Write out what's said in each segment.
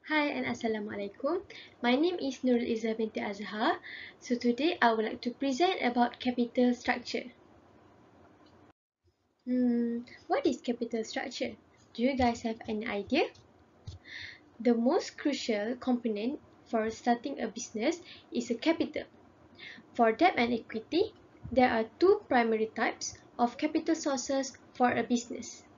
Hi and Assalamualaikum. My name is Nurul Izzah Binti Azhar. So today I would like to present about capital structure. What is capital structure? Do you guys have any idea? The most crucial component for starting a business is a capital. For debt and equity, there are two primary types of capital sources for a business.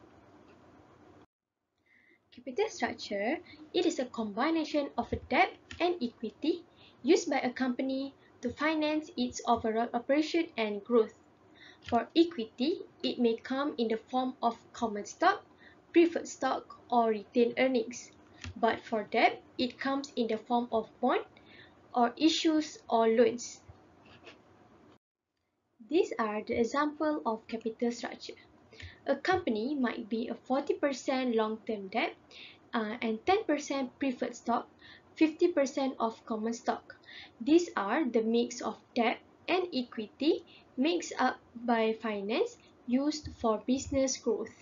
Capital structure, it is a combination of a debt and equity used by a company to finance its overall operation and growth. For equity, it may come in the form of common stock, preferred stock, or retained earnings. But for debt, it comes in the form of bond or issues or loans. These are the example of capital structure. A company might be a 40% long-term debt and 10% preferred stock, 50% of common stock. These are the mix of debt and equity mixed up by finance used for business growth.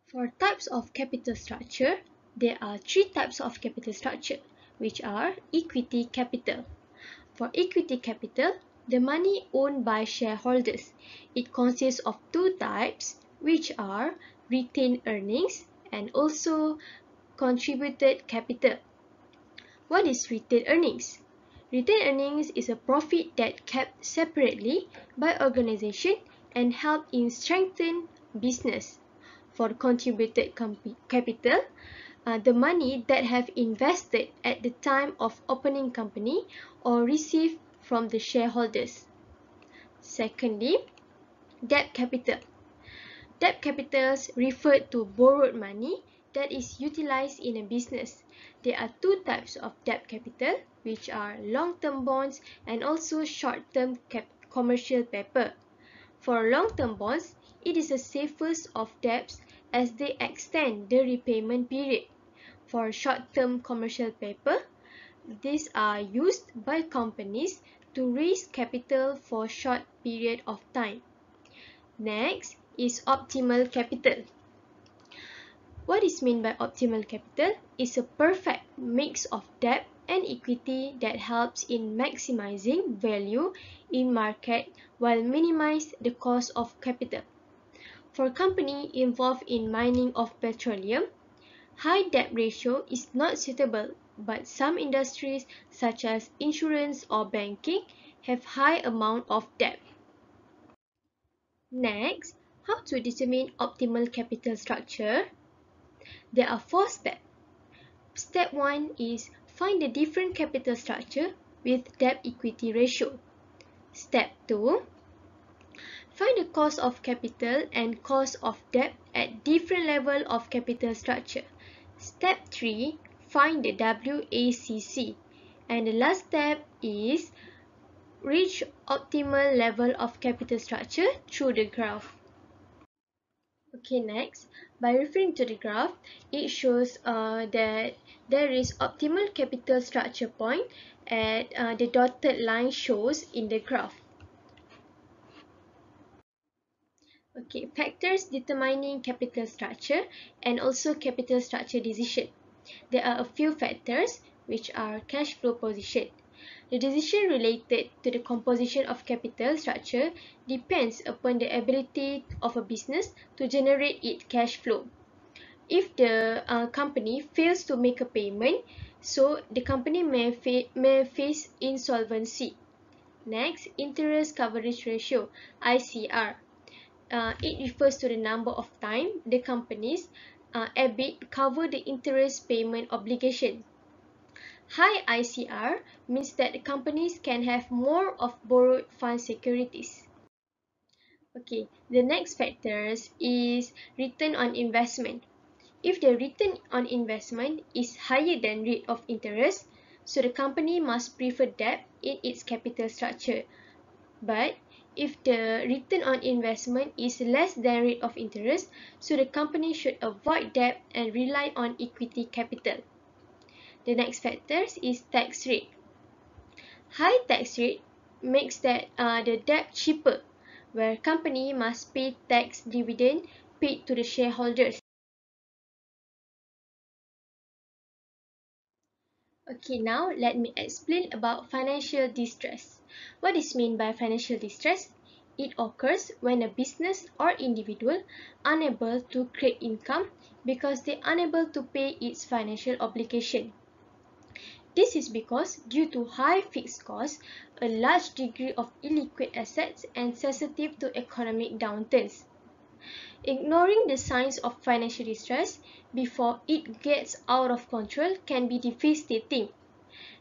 For types of capital structure, there are three types of capital structure, which are equity capital. For equity capital, the money owned by shareholders. It consists of two types, which are retained earnings and also contributed capital. What is retained earnings? Retained earnings is a profit that kept separately by organization and help in strengthen business. For contributed capital, the money that have invested at the time of opening company or received from the shareholders. Secondly, debt capital. Debt capitals refer to borrowed money that is utilized in a business. There are two types of debt capital, which are long-term bonds and also short-term commercial paper. For long-term bonds, it is the safest of debts as they extend the repayment period. For short-term commercial paper, these are used by companies to raise capital for a short period of time. Next is optimal capital. What is meant by optimal capital is a perfect mix of debt and equity that helps in maximizing value in market while minimize the cost of capital. For company involved in mining of petroleum, high debt ratio is not suitable, but some industries such as insurance or banking have high amount of debt. Next, how to determine optimal capital structure? There are 4 steps. Step 1 is find the different capital structure with debt equity ratio. Step 2, find the cost of capital and cost of debt at different level of capital structure. Step 3, find the WACC. And the last step is reach optimal level of capital structure through the graph. Okay, next, by referring to the graph, it shows that there is optimal capital structure point at the dotted line shows in the graph. Okay, factors determining capital structure and also capital structure decision. There are a few factors which are cash flow position. The decision related to the composition of capital structure depends upon the ability of a business to generate its cash flow. If the company fails to make a payment, so the company may face insolvency. Next, interest coverage ratio, ICR. It refers to the number of times the company's EBIT cover the interest payment obligation. High ICR means that the companies can have more of borrowed fund securities. Okay, the next factors is return on investment. If the return on investment is higher than rate of interest, so the company must prefer debt in its capital structure. But if the return on investment is less than rate of interest, so the company should avoid debt and rely on equity capital. The next factor is tax rate. High tax rate makes that the debt cheaper, where company must pay tax dividend paid to the shareholders. Okay, now let me explain about financial distress. What is meant by financial distress? It occurs when a business or individual unable to create income because they are unable to pay its financial obligation. This is because due to high fixed costs, a large degree of illiquid assets and sensitive to economic downturns. Ignoring the signs of financial distress before it gets out of control can be devastating.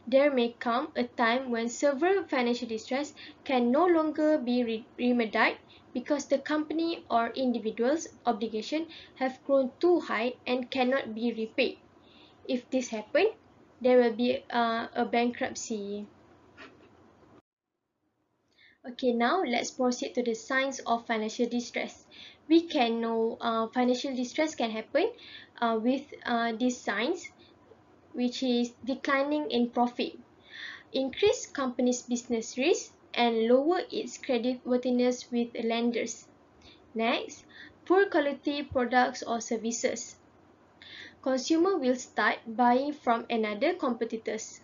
There may come a time when severe financial distress can no longer be remedied because the company or individual's obligation have grown too high and cannot be repaid. If this happens, there will be a bankruptcy. Okay, now let's proceed to the signs of financial distress. We can know financial distress can happen with these signs, which is declining in profit, increase company's business risk, and lower its creditworthiness with lenders. Next, poor quality products or services. Consumer will start buying from another competitors.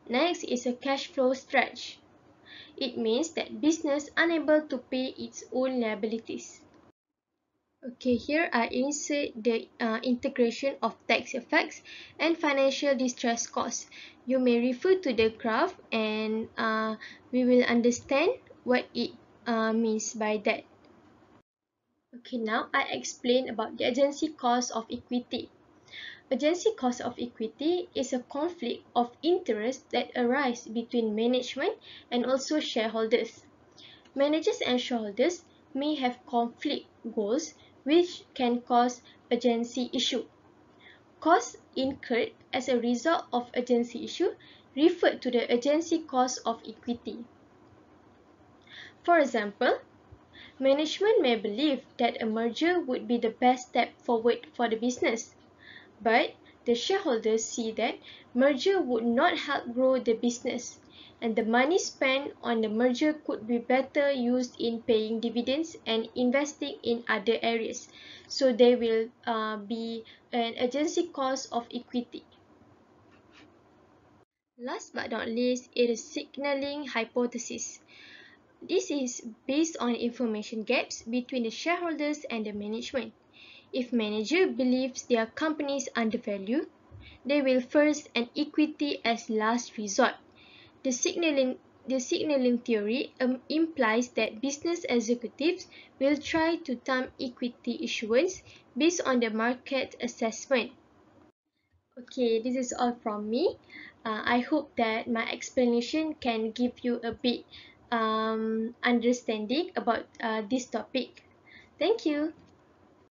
Next is a cash flow stretch. It means that business unable to pay its own liabilities. Okay, here I insert the integration of tax effects and financial distress costs. You may refer to the graph and we will understand what it means by that. Okay, now I explain about the agency cost of equity. Agency cost of equity is a conflict of interest that arises between management and also shareholders. Managers and shareholders may have conflict goals which can cause agency issue. Costs incurred as a result of agency issue refer to the agency cost of equity. For example, management may believe that a merger would be the best step forward for the business, but the shareholders see that merger would not help grow the business, and the money spent on the merger could be better used in paying dividends and investing in other areas. So there will be an agency cost of equity. Last but not least, it is signaling hypothesis. This is based on information gaps between the shareholders and the management. If manager believes their company is undervalued, they will first an equity as last resort. The signaling theory implies that business executives will try to time equity issuance based on the market assessment. Okay, this is all from me. I hope that my explanation can give you a bit understanding about this topic. Thank you.